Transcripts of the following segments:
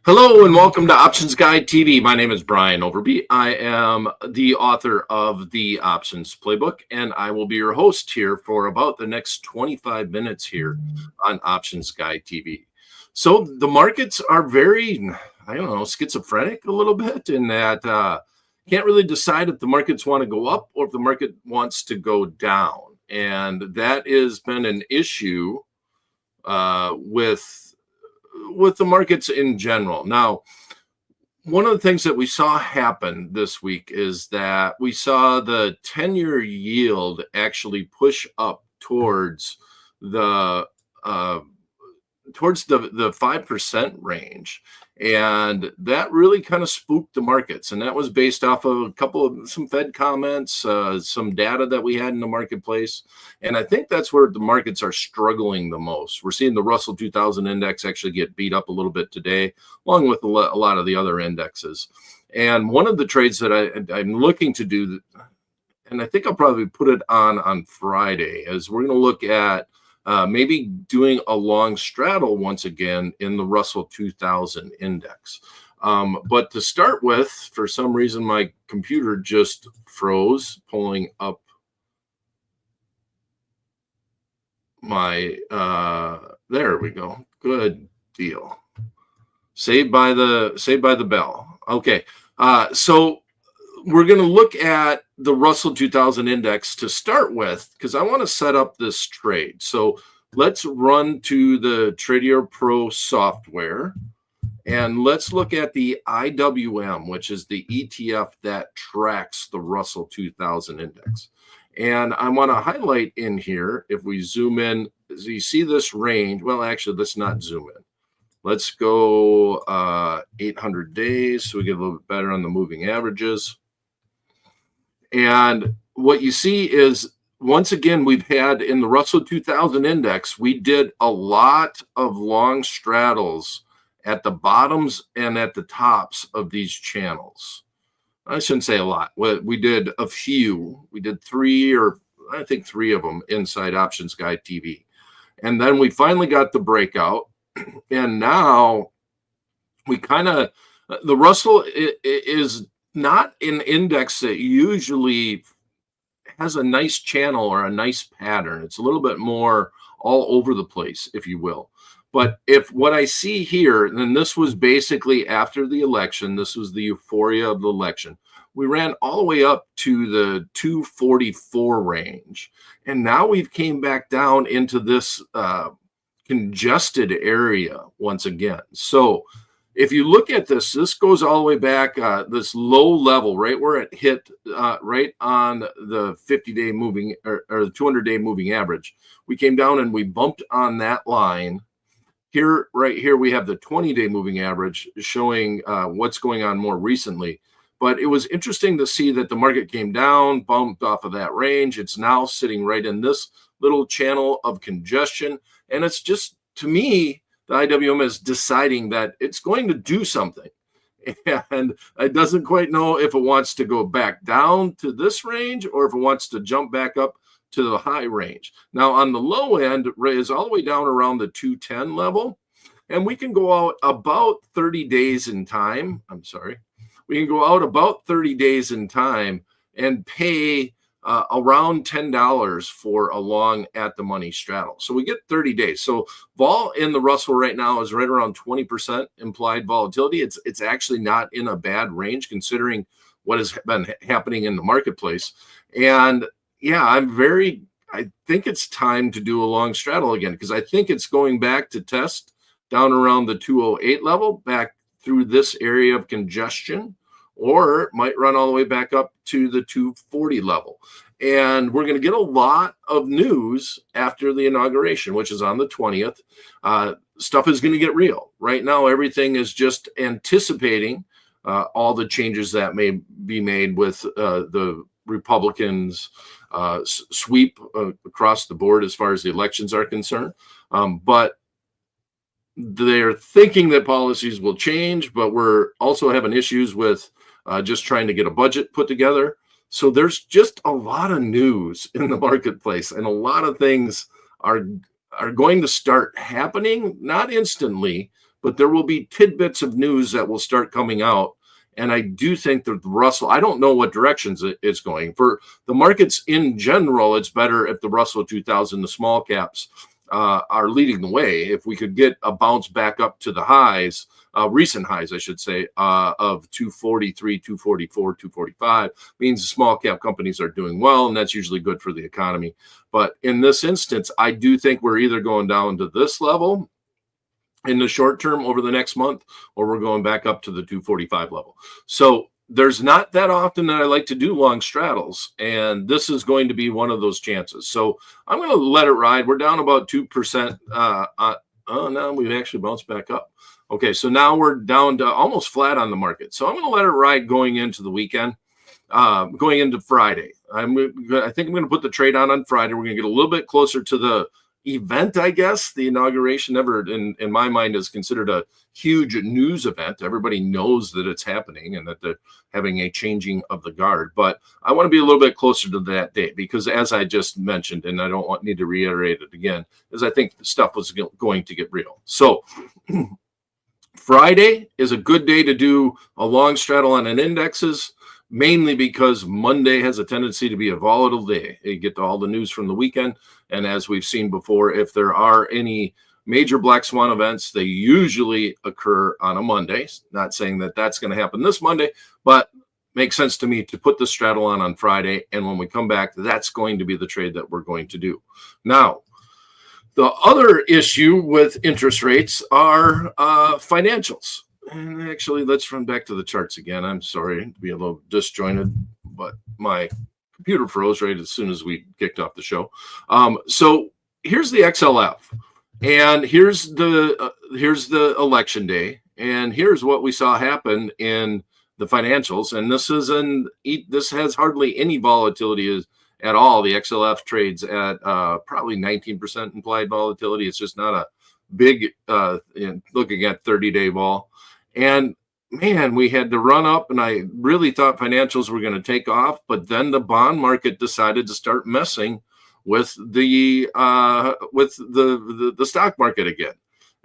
Hello and welcome to Options Guide TV. My name is Brian Overby. I am the author of the Options Playbook, and I will be your host here for about the next 25 minutes here on Options Guide TV. So the markets are very, schizophrenic a little bit in that can't really decide if the markets want to go up or if the market wants to go down. And that has been an issue with the markets in general. Now, one of the things that we saw happen this week is that we saw the 10-year yield actually push up the 5% range, and that really kind of spooked the markets. And that was based off of some Fed comments, some data that we had in the marketplace. And I think that's where the markets are struggling the most. We're seeing the Russell 2000 index actually get beat up a little bit today, along with a lot of the other indexes. And one of the trades that I'm looking to do, and I think I'll probably put it on Friday, is we're going to look at maybe doing a long straddle once again in the Russell 2000 index. But to start with, for some reason, my computer just froze, pulling up my, there we go. Good deal. Saved by the bell. Okay. So we're going to look at the Russell 2000 index to start with, because I want to set up this trade. So let's run to the Tradier Pro software, and let's look at the IWM, which is the ETF that tracks the Russell 2000 index. And I want to highlight in here, if we zoom in, as you see this range. Well, actually, let's not zoom in. Let's go 800 days so we get a little bit better on the moving averages. And what you see is, once again, we've had in the Russell 2000 index, we did a lot of long straddles at the bottoms and at the tops of these channels. I shouldn't say a lot. We did a few. We did three of them inside Options Guide TV. And then we finally got the breakout. And now we the Russell is not an index that usually has a nice channel or a nice pattern. It's a little bit more all over the place, if you will. But if what I see here, then this was basically after the election, this was the euphoria of the election. We ran all the way up to the 244 range. And now we've came back down into this congested area once again. So if you look at this goes all the way back, this low level, right where it hit right on the 50-day moving or the 200-day moving average. We came down and we bumped on that line. Here, right here, we have the 20-day moving average showing what's going on more recently. But it was interesting to see that the market came down, bumped off of that range. It's now sitting right in this little channel of congestion. And it's just, to me, the IWM is deciding that it's going to do something. And it doesn't quite know if it wants to go back down to this range or if it wants to jump back up to the high range. Now, on the low end, is all the way down around the 210 level. And we can go out about 30 days in time. We can go out about 30 days in time and pay around $10 for a long at the money straddle. So we get 30 days. So vol in the Russell right now is right around 20% implied volatility. It's actually not in a bad range considering what has been happening in the marketplace. And yeah, I think it's time to do a long straddle again, because I think it's going back to test down around the 208 level, back through this area of congestion, or it might run all the way back up to the 240 level. And we're going to get a lot of news after the inauguration, which is on the 20th. Stuff is going to get real. Right now, everything is just anticipating all the changes that may be made with the Republicans' sweep across the board as far as the elections are concerned. But they're thinking that policies will change, but we're also having issues with just trying to get a budget put together. So there's just a lot of news in the marketplace, and a lot of things are going to start happening, not instantly, but there will be tidbits of news that will start coming out. And I do think that the Russell, I don't know what directions it's going. For the markets in general, it's better if the Russell 2000, the small caps, are leading the way. If we could get a bounce back up to the highs, recent highs, I should say, of 243, 244, 245, means the small cap companies are doing well, and that's usually good for the economy. But in this instance, I do think we're either going down to this level in the short term over the next month, or we're going back up to the 245 level. So there's not that often that I like to do long straddles, and this is going to be one of those chances. So I'm going to let it ride. We're down about 2%. Oh, now we've actually bounced back up. Okay, so now we're down to almost flat on the market. So I'm going to let it ride going into the weekend, going into Friday. I think I'm going to put the trade on Friday. We're going to get a little bit closer to the event, I guess. The inauguration never, in my mind, is considered a huge news event. Everybody knows that it's happening and that they're having a changing of the guard. But I want to be a little bit closer to that date because, as I just mentioned, and I don't need to reiterate it again, is I think stuff was going to get real. So Friday is a good day to do a long straddle on an indexes, mainly because Monday has a tendency to be a volatile day. You get all the news from the weekend. And as we've seen before, if there are any major black swan events, they usually occur on a Monday. Not saying that that's going to happen this Monday, but makes sense to me to put the straddle on Friday. And when we come back, that's going to be the trade that we're going to do. Now, the other issue with interest rates are financials. And actually, let's run back to the charts again. I'm sorry to be a little disjointed, but my computer froze right as soon as we kicked off the show. So here's the XLF, and here's the election day, and here's what we saw happen in the financials. And this has hardly any volatility at all. The XLF trades at probably 19% implied volatility. It's just not a big looking at 30-day vol. And man, we had to run up, and I really thought financials were going to take off, but then the bond market decided to start messing with the stock market again.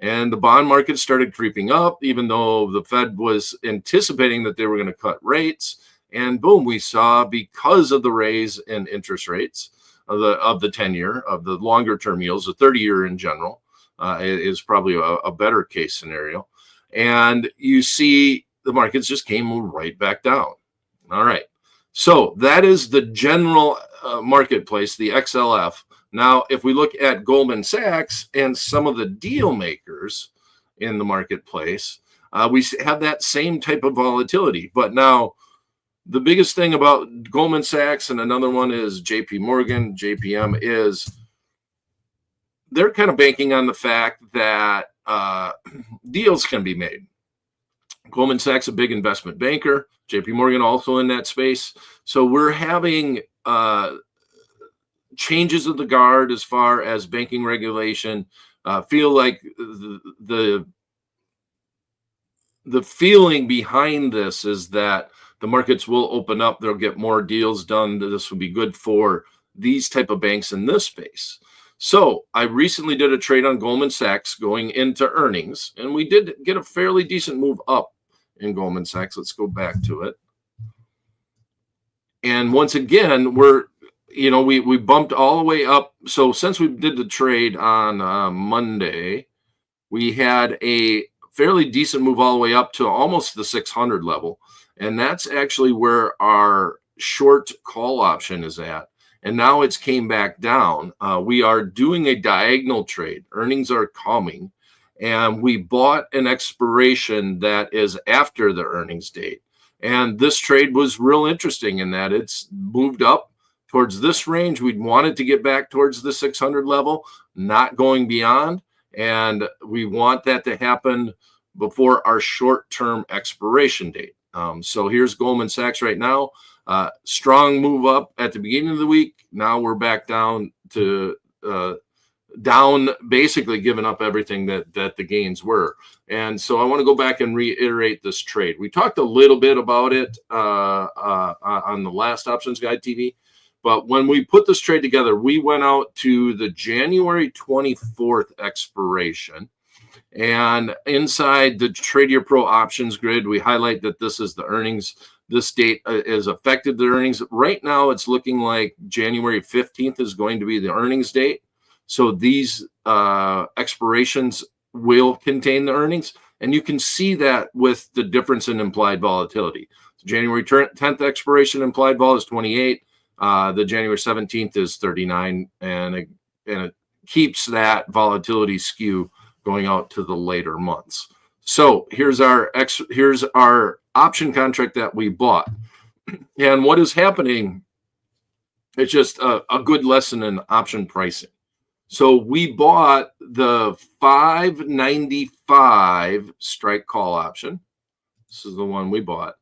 And the bond market started creeping up, even though the Fed was anticipating that they were going to cut rates. And boom, we saw, because of the raise in interest rates of the 10-year, of the longer term yields, the 30-year in general, is probably a better case scenario. And you see the markets just came right back down. All right. So that is the general marketplace, the XLF. Now, if we look at Goldman Sachs and some of the deal makers in the marketplace, we have that same type of volatility. But now, the biggest thing about Goldman Sachs, and another one is JP Morgan, JPM, is they're kind of banking on the fact that deals can be made. Goldman Sachs, a big investment banker, JP Morgan also in that space. So we're having changes of the guard as far as banking regulation. Feel like the feeling behind this is that the markets will open up. They'll get more deals done. This will be good for these type of banks in this space. So I recently did a trade on Goldman Sachs going into earnings, and we did get a fairly decent move up in Goldman Sachs. Let's go back to it. And once again, we bumped all the way up. So since we did the trade on Monday, we had a fairly decent move all the way up to almost the 600 level. And that's actually where our short call option is at. And now it's came back down. We are doing a diagonal trade. Earnings are coming. And we bought an expiration that is after the earnings date. And this trade was real interesting in that it's moved up towards this range. We'd wanted to get back towards the 600 level, not going beyond. And we want that to happen before our short-term expiration date. So here's Goldman Sachs right now. Strong move up at the beginning of the week. Now we're back down to basically giving up everything that the gains were. And so I want to go back and reiterate this trade. We talked a little bit about it on the last Options Guide TV. But when we put this trade together, we went out to the January 24th expiration. And inside the Tradier Pro options grid, we highlight that this is the earnings. This date is affected the earnings. Right now, it's looking like January 15th is going to be the earnings date. So these expirations will contain the earnings. And you can see that with the difference in implied volatility. So January 10th expiration implied vol is 28. The January 17th is 39. And it keeps that volatility skew going out to the later months. So here's our option contract that we bought. And what is happening, it's just a good lesson in option pricing. So we bought the 595 strike call option. This is the one we bought.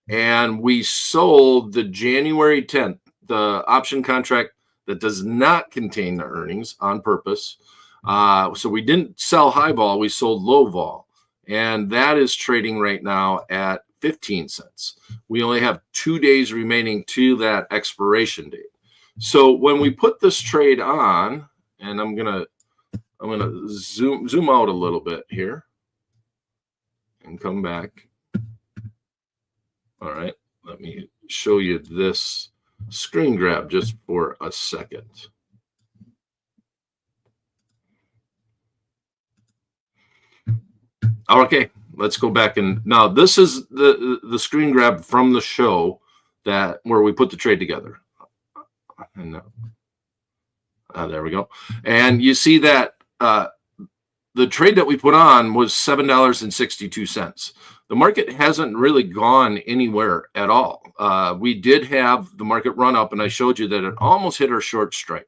And we sold the January 10th, the option contract that does not contain the earnings on purpose. So we didn't sell high vol, we sold low vol. And that is trading right now at 15 cents. We only have 2 days remaining to that expiration date. So when we put this trade on, and I'm gonna zoom out a little bit here and come back. All right, let me show you this screen grab just for a second. Okay, let's go back, and now this is the screen grab from the show where we put the trade together. And there we go. And you see that the trade that we put on was $7.62. The market hasn't really gone anywhere at all. We did have the market run up, and I showed you that it almost hit our short strike.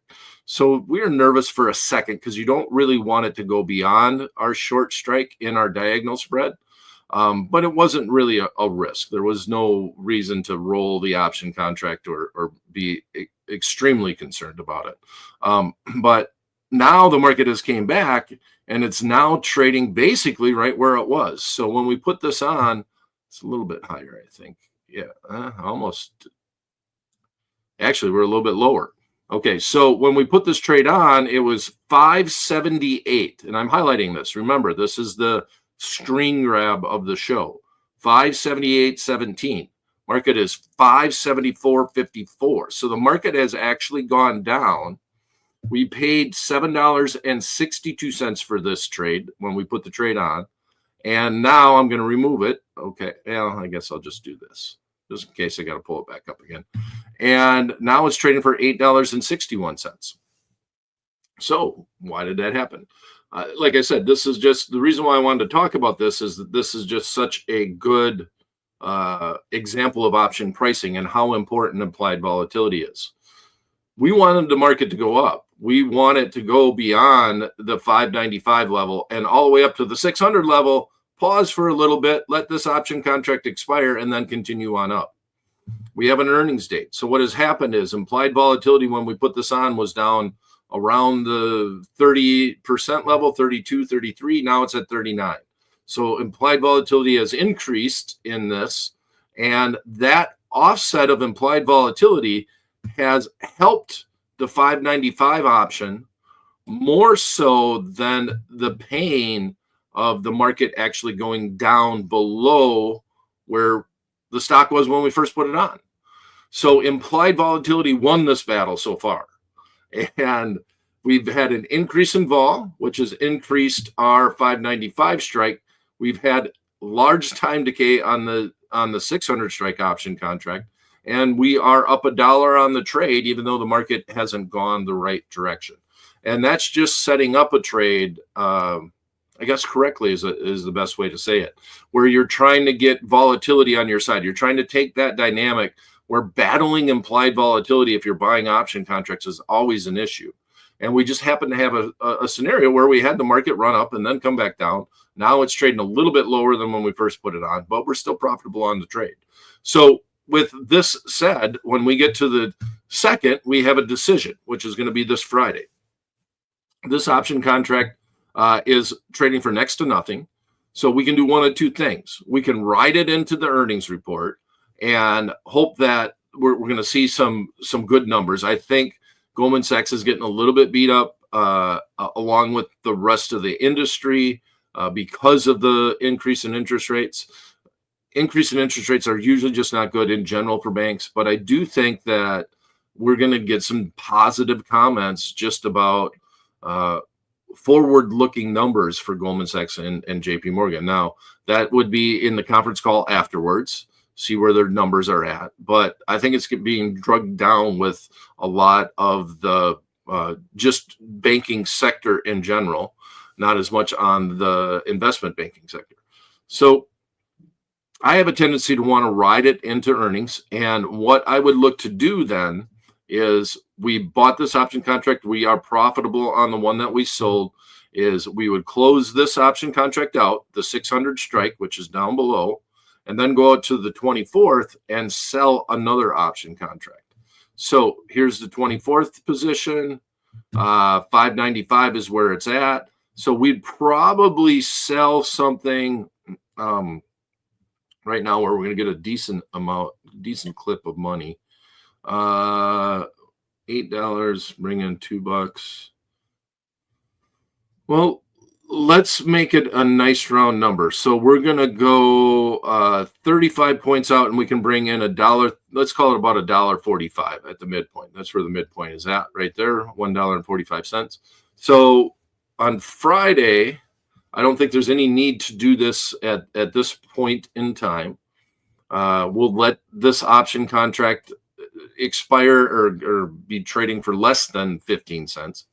So we were nervous for a second because you don't really want it to go beyond our short strike in our diagonal spread. But it wasn't really a risk. There was no reason to roll the option contract or be extremely concerned about it. But now the market has came back, and it's now trading basically right where it was. So when we put this on, it's a little bit higher, I think. Yeah, almost. Actually, we're a little bit lower. Okay, so when we put this trade on, it was 578, and I'm highlighting this. Remember, this is the screen grab of the show. 578.17. Market is 574.54. So the market has actually gone down. We paid $7.62 for this trade when we put the trade on, and now I'm going to remove it. Okay, well, I guess I'll just do this just in case I got to pull it back up again. And now it's trading for $8.61. So why did that happen? Like I said, this is just the reason why I wanted to talk about this is that this is just such a good example of option pricing and how important implied volatility is. We wanted the market to go up. We want it to go beyond the 595 level and all the way up to the 600 level. Pause for a little bit, let this option contract expire, and then continue on up. We have an earnings date. So what has happened is implied volatility when we put this on was down around the 30% level, 32, 33. Now it's at 39. So implied volatility has increased in this, and that offset of implied volatility has helped the 595 option more so than the pain of the market actually going down below where the stock was when we first put it on. So implied volatility won this battle so far. And we've had an increase in vol, which has increased our 595 strike. We've had large time decay on the 600 strike option contract. And we are up $1 on the trade, even though the market hasn't gone the right direction. And that's just setting up a trade, I guess correctly is the best way to say it, where you're trying to get volatility on your side. You're trying to take that dynamic where battling implied volatility, if you're buying option contracts, is always an issue. And we just happen to have a scenario where we had the market run up and then come back down. Now it's trading a little bit lower than when we first put it on, but we're still profitable on the trade. So with this said, when we get to the second, we have a decision, which is going to be this Friday. This option contract is trading for next to nothing. So we can do one of two things. We can ride it into the earnings report and hope that we're going to see some good numbers. I think Goldman Sachs is getting a little bit beat up along with the rest of the industry because of the increase in interest rates. Increase in interest rates are usually just not good in general for banks, but I do think that we're going to get some positive comments just about forward-looking numbers for Goldman Sachs and JP Morgan. Now, that would be in the conference call afterwards, see where their numbers are at. But I think it's being drugged down with a lot of the just banking sector in general, not as much on the investment banking sector. So I have a tendency to want to ride it into earnings. And what I would look to do then is we bought this option contract. We are profitable on the one that we sold. Is we would close this option contract out, the 600 strike, which is down below, and then go out to the 24th and sell another option contract. So here's the 24th position. 595 is where it's at. So we'd probably sell something right now where we're going to get a decent clip of money. $8, bring in $2. Well, let's make it a nice round number. So we're going to go 35 points out, and we can bring in $1. Let's call it about $1.45 at the midpoint. That's where the midpoint is at right there, $1.45. So on Friday, I don't think there's any need to do this at this point in time. We'll let this option contract expire or be trading for less than 15 cents.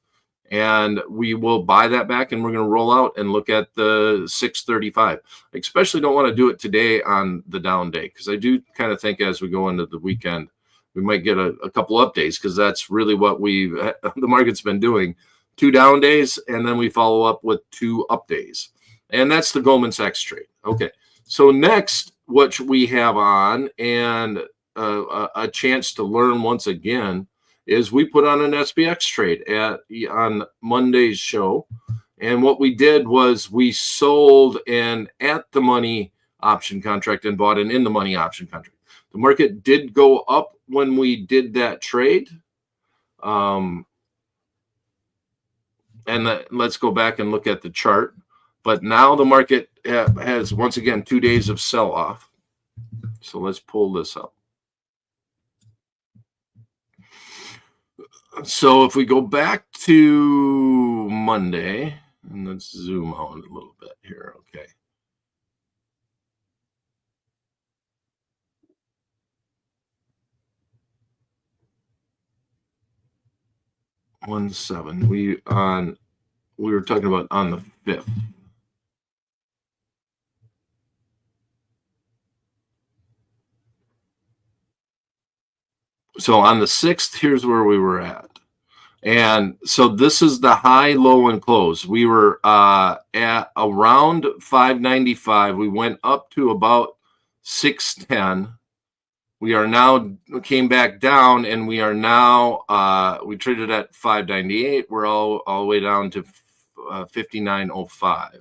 And we will buy that back, and we're going to roll out and look at the 635. I especially don't want to do it today on the down day, because I do kind of think as we go into the weekend, we might get a couple up days, because that's really what the market's been doing. 2 down days, and then we follow up with 2 up days. And that's the Goldman Sachs trade. Okay, so next, what we have on, and a chance to learn once again, is we put on an SPX trade on Monday's show. And what we did was we sold an at-the-money option contract and bought an in-the-money option contract. The market did go up when we did that trade. And let's go back and look at the chart. But now the market has, once again, 2 days of sell-off. So let's pull this up. So if we go back to Monday, and let's zoom out a little bit here, okay. $1.7. We were talking about on the 5th. So on the 6th, here's where we were at. And so this is the high, low, and close. We were at around 595. We went up to about 610. We are now came back down, and we are now we traded at 598. We're all the way down to 5905.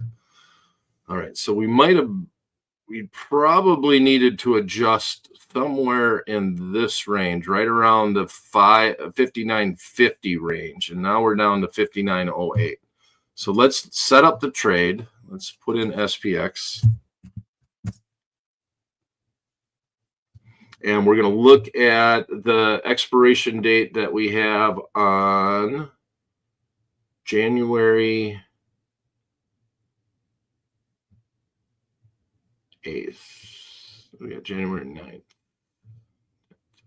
All right, so we probably needed to adjust somewhere in this range, right around the 5950 range, and now we're down to 5908. So let's set up the trade. Let's put in SPX. And we're going to look at the expiration date that we have on January 8th. We got January 9th.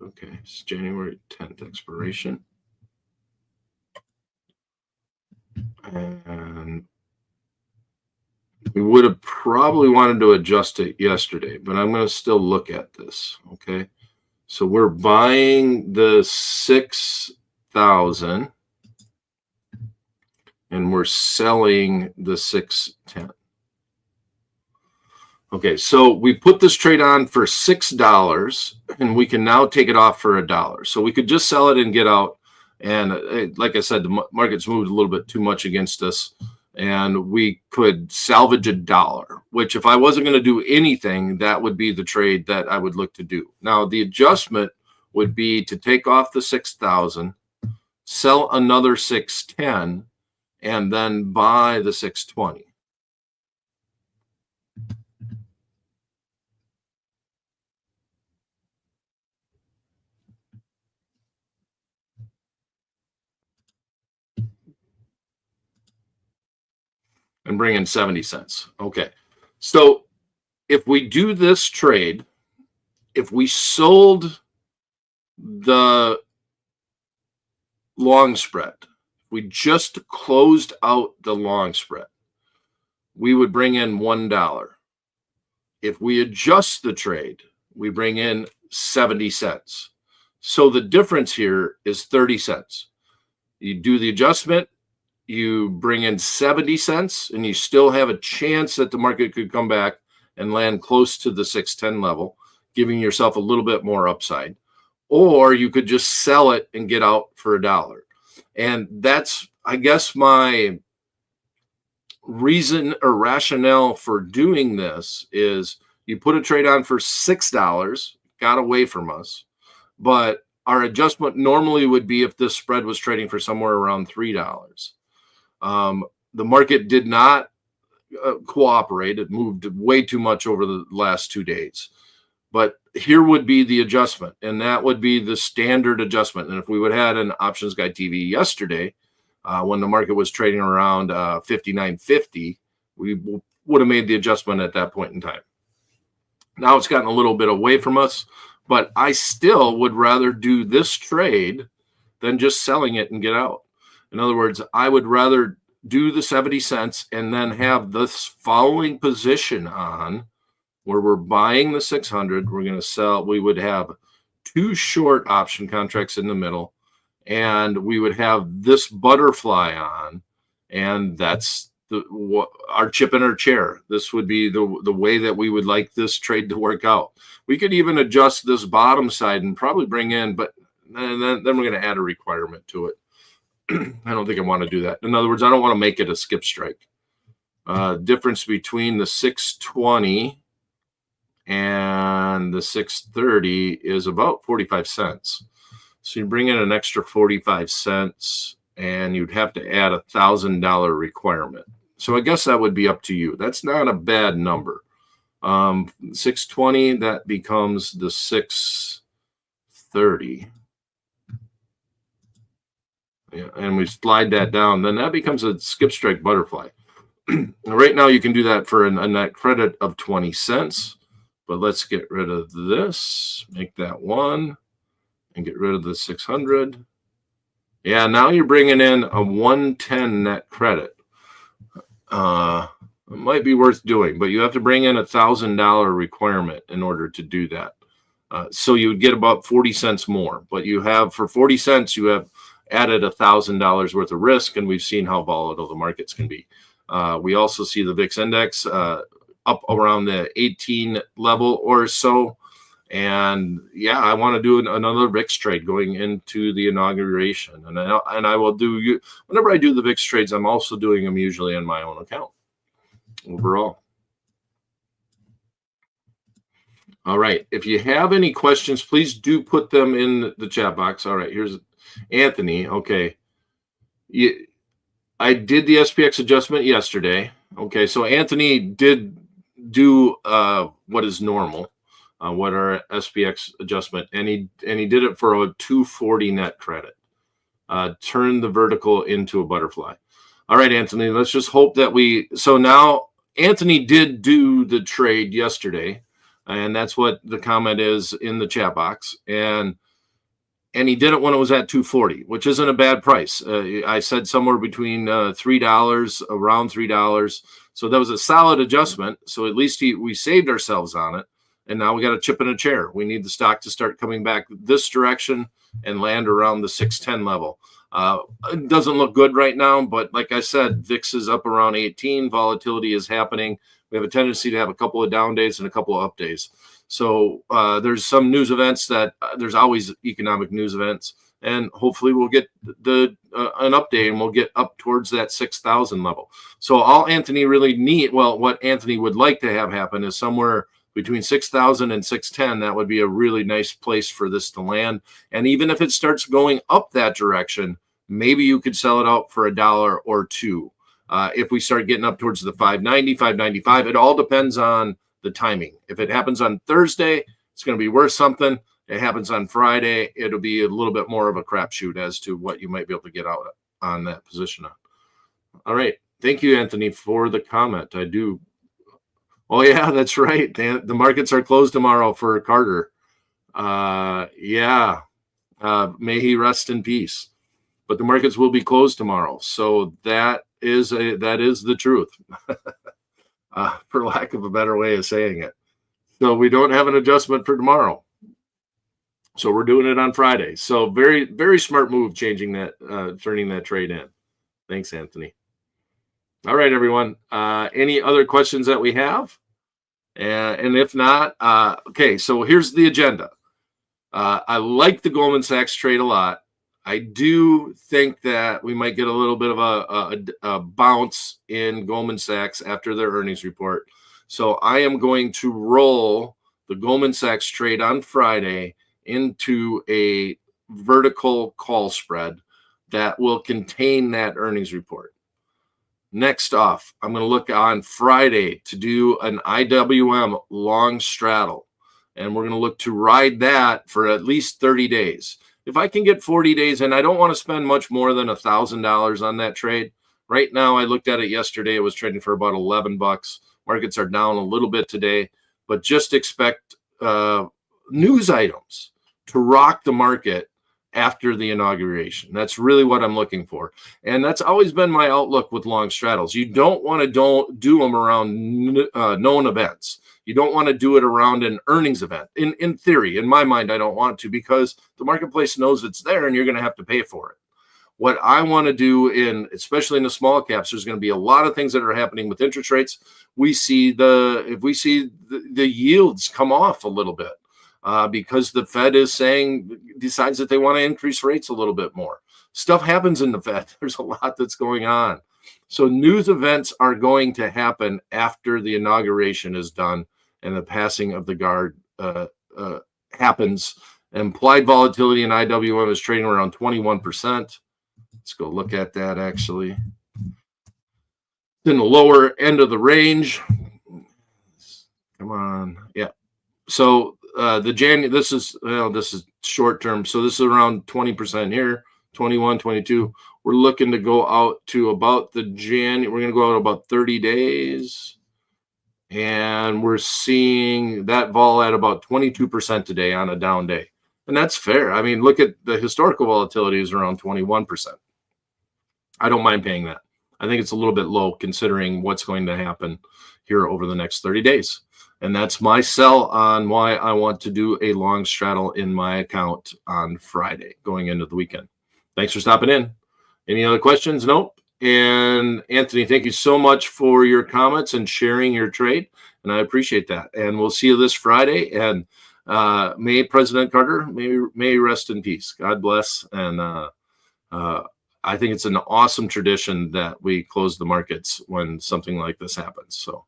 Okay, it's January 10th expiration. And we would have probably wanted to adjust it yesterday, but I'm going to still look at this. Okay, so we're buying the 6,000 and we're selling the 610. Okay, so we put this trade on for $6, and we can now take it off for $1. So we could just sell it and get out. And like I said, the market's moved a little bit too much against us, and we could salvage $1, which if I wasn't going to do anything, that would be the trade that I would look to do. Now, the adjustment would be to take off the 6,000, sell another 610, and then buy the 620. And bring in 70 cents. Okay. So if we do this trade, if we sold the long spread, we just closed out the long spread, we would bring in $1. If we adjust the trade, we bring in 70 cents. So the difference here is 30 cents. You do the adjustment, you bring in 70 cents, and you still have a chance that the market could come back and land close to the 610 level, giving yourself a little bit more upside. Or you could just sell it and get out for $1. And that's, I guess, my reason or rationale for doing this is you put a trade on for $6, got away from us, but our adjustment normally would be if this spread was trading for somewhere around $3. The market did not cooperate. It moved way too much over the last 2 days. But here would be the adjustment, and that would be the standard adjustment. And if we would have had an Options Guy TV yesterday, when the market was trading around 59.50, we would have made the adjustment at that point in time. Now it's gotten a little bit away from us, but I still would rather do this trade than just selling it and get out. In other words, I would rather do the 70 cents and then have this following position on where we're buying the 600. We're going to sell. We would have 2 short option contracts in the middle, and we would have this butterfly on, and that's our chip in our chair. This would be the way that we would like this trade to work out. We could even adjust this bottom side and probably bring in, but then we're going to add a requirement to it. I don't think I want to do that. In other words, I don't want to make it a skip strike. Difference between the 620 and the 630 is about 45 cents. So you bring in an extra 45 cents and you'd have to add $1,000 requirement. So I guess that would be up to you. That's not a bad number. 620, that becomes the 630. Yeah, and we slide that down, then that becomes a skip strike butterfly. Right now you can do that for a net credit of 20 cents, but let's get rid of this, make that 1, and get rid of the 600. Yeah, now you're bringing in a 110 net credit. It might be worth doing, but you have to bring in $1,000 requirement in order to do that. So you would get about 40 cents more, but you have, for 40 cents, you have added $1,000 worth of risk, and we've seen how volatile the markets can be. We also see the VIX index up around the 18 level or so. And yeah, I want to do another VIX trade going into the inauguration. And I will do, whenever I do the VIX trades, I'm also doing them usually on my own account overall. All right. If you have any questions, please do put them in the chat box. All right. Here's Anthony. Okay. I did the SPX adjustment yesterday. Okay. So Anthony did do what is normal, what our SPX adjustment, and he did it for a 240 net credit. Turn the vertical into a butterfly. All right, Anthony, let's just hope that so now Anthony did do the trade yesterday, and that's what the comment is in the chat box. And he did it when it was at 240, which isn't a bad price. I said somewhere between $3, around $3. So that was a solid adjustment. So at least we saved ourselves on it. And now we got a chip in a chair. We need the stock to start coming back this direction and land around the 610 level. It doesn't look good right now, but like I said, VIX is up around 18. Volatility is happening. We have a tendency to have a couple of down days and a couple of up days. So there's some news events that there's always economic news events, and hopefully we'll get an update and we'll get up towards that 6,000 level. So all Anthony really what Anthony would like to have happen is somewhere between 6,000 and 610. That would be a really nice place for this to land. And even if it starts going up that direction, maybe you could sell it out for $1 or $2. If we start getting up towards the 590, 595, it all depends on the timing. If it happens on Thursday, it's going to be worth something. It happens on Friday, it'll be a little bit more of a crapshoot as to what you might be able to get out on that position on. All right. Thank you, Anthony, for the comment. I do. Oh, yeah, that's right. The markets are closed tomorrow for Carter. Yeah. May he rest in peace. But the markets will be closed tomorrow. So that is the truth, for lack of a better way of saying it. So we don't have an adjustment for tomorrow. So we're doing it on Friday. So very, very smart move changing that, turning that trade in. Thanks, Anthony. All right, everyone. Any other questions that we have? And if not, okay, so here's the agenda. I like the Goldman Sachs trade a lot. I do think that we might get a little bit of a bounce in Goldman Sachs after their earnings report. So I am going to roll the Goldman Sachs trade on Friday into a vertical call spread that will contain that earnings report. Next off, I'm going to look on Friday to do an IWM long straddle, and we're going to look to ride that for at least 30 days. If I can get 40 days in, I don't want to spend much more than $1,000 on that trade. Right now, I looked at it yesterday. It was trading for about $11. Markets are down a little bit today, but just expect news items to rock the market after the inauguration. That's really what I'm looking for. And that's always been my outlook with long straddles. You don't want to do them around known events. You don't want to do it around an earnings event. In theory, in my mind, I don't want to, because the marketplace knows it's there and you're going to have to pay for it. What I want to do, especially in the small caps, there's going to be a lot of things that are happening with interest rates. If we see the yields come off a little bit, because the Fed decides that they want to increase rates a little bit more. Stuff happens in the Fed. There's a lot that's going on. So news events are going to happen after the inauguration is done and the passing of the guard happens. Implied volatility in IWM is trading around 21%. Let's go look at that, actually. In the lower end of the range. Come on. Yeah. So this is short term. So this is around 20% here, 21, 22. We're looking to go out to about we're going to go out about 30 days. And we're seeing that vol at about 22% today on a down day. And that's fair. I mean, look at the historical volatility is around 21%. I don't mind paying that. I think it's a little bit low considering what's going to happen here over the next 30 days. And that's my sell on why I want to do a long straddle in my account on Friday going into the weekend. Thanks for stopping in. Any other questions? Nope. And Anthony, thank you so much for your comments and sharing your trade. And I appreciate that. And we'll see you this Friday. And may President Carter, may rest in peace. God bless. And I think it's an awesome tradition that we close the markets when something like this happens. So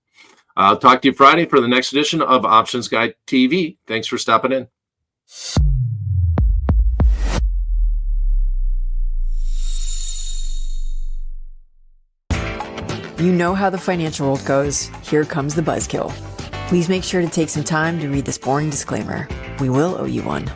I'll talk to you Friday for the next edition of Options Guy TV. Thanks for stopping in. You know how the financial world goes. Here comes the buzzkill. Please make sure to take some time to read this boring disclaimer. We will owe you one.